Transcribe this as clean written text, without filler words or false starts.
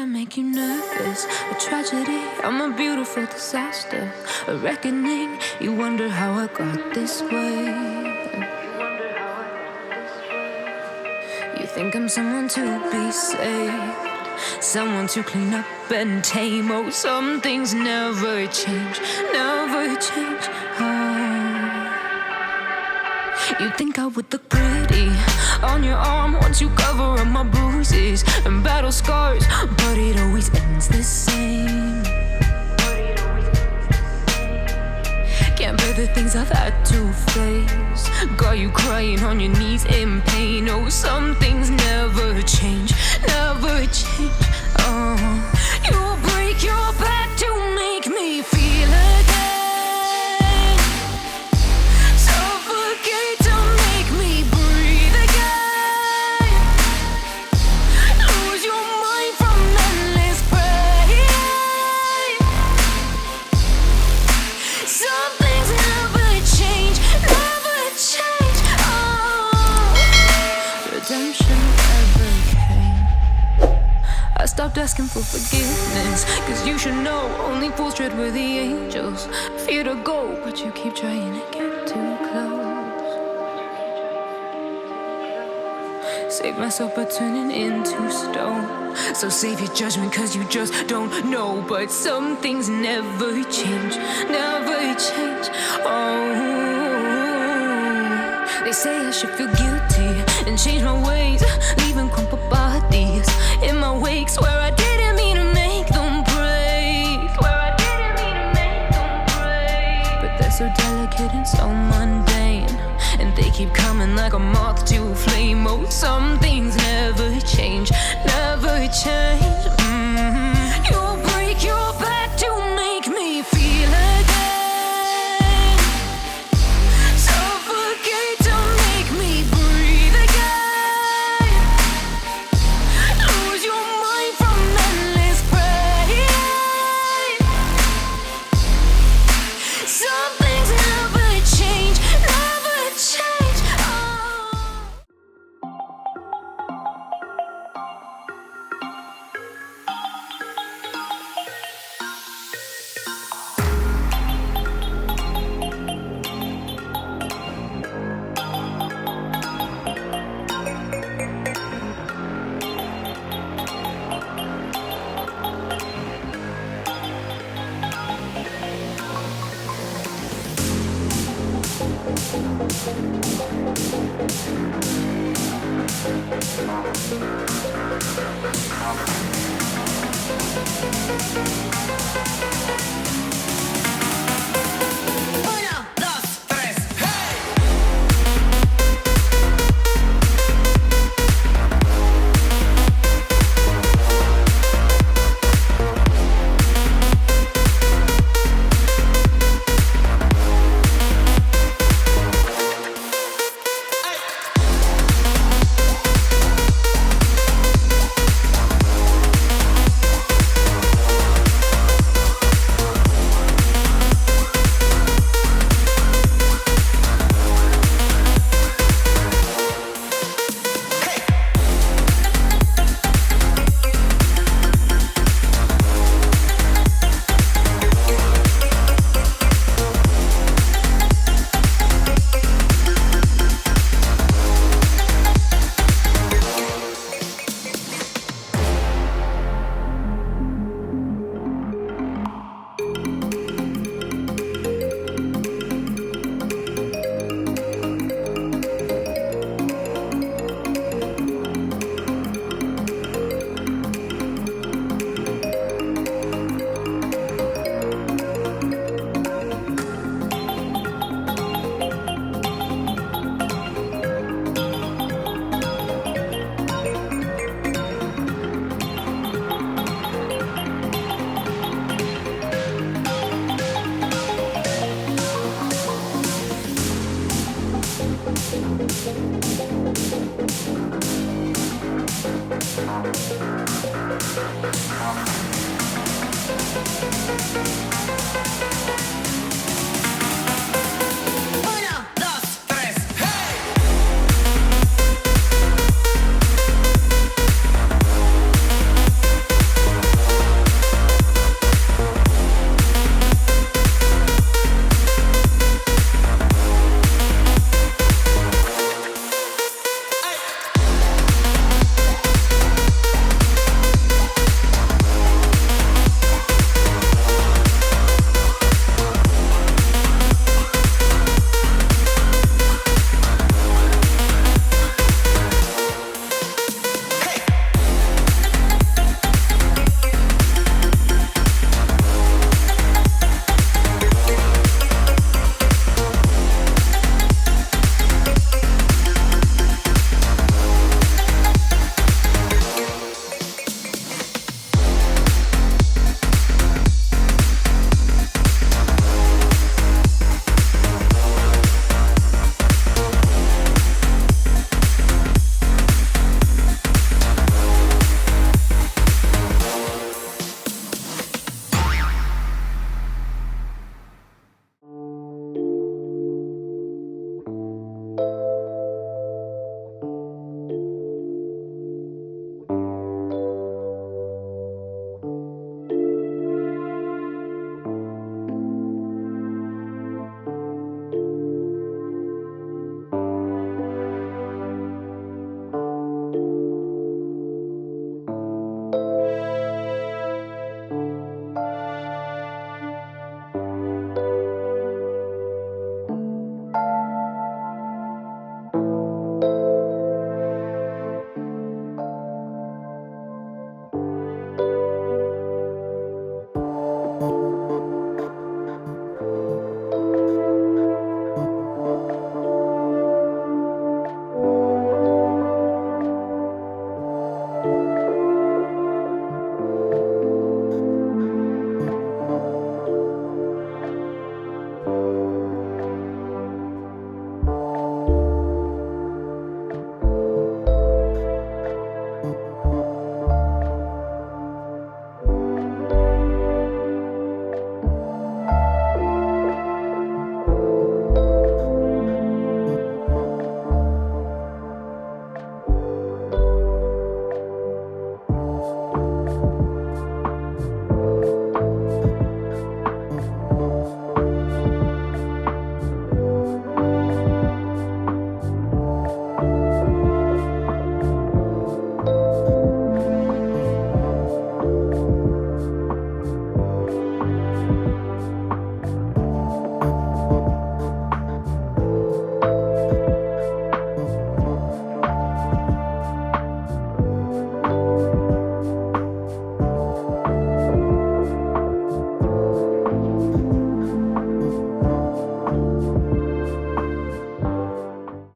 make you nervous? A tragedy, I'm a beautiful disaster. A reckoning, you wonder how I got this way. You think I'm someone to be saved, someone to clean up and tame. Oh, some things never change, never change. You think I would look pretty on your arm once you cover up my bruises and battle scars, but it always ends the same. Can't bear the things I've had to face. Got you crying on your knees in pain. Oh, some things never change, never change. You'll break your back to make me feel again. Suffocate to make me breathe again. Lose your mind from endless pain. Some things never change, never change. Redemption never came. I stopped asking for forgiveness, cause you should know only fools tread where the angels fear to go, but you keep trying to get too close. Save myself by turning into stone. So save your judgment cause you just don't know. But some things never change, never change. They say I should feel guilty and change my ways, leaving crumpled bodies in my wake. Swear I didn't mean to make them break. Swear I didn't mean to make them break. But they're so delicate and so mundane, and they keep coming like a moth to a flame. Oh, some things never change, never change. You'll break your back to make me feel again. Suffocate to make me breathe again. Lose your mind from endless pain. Some things never change, never change.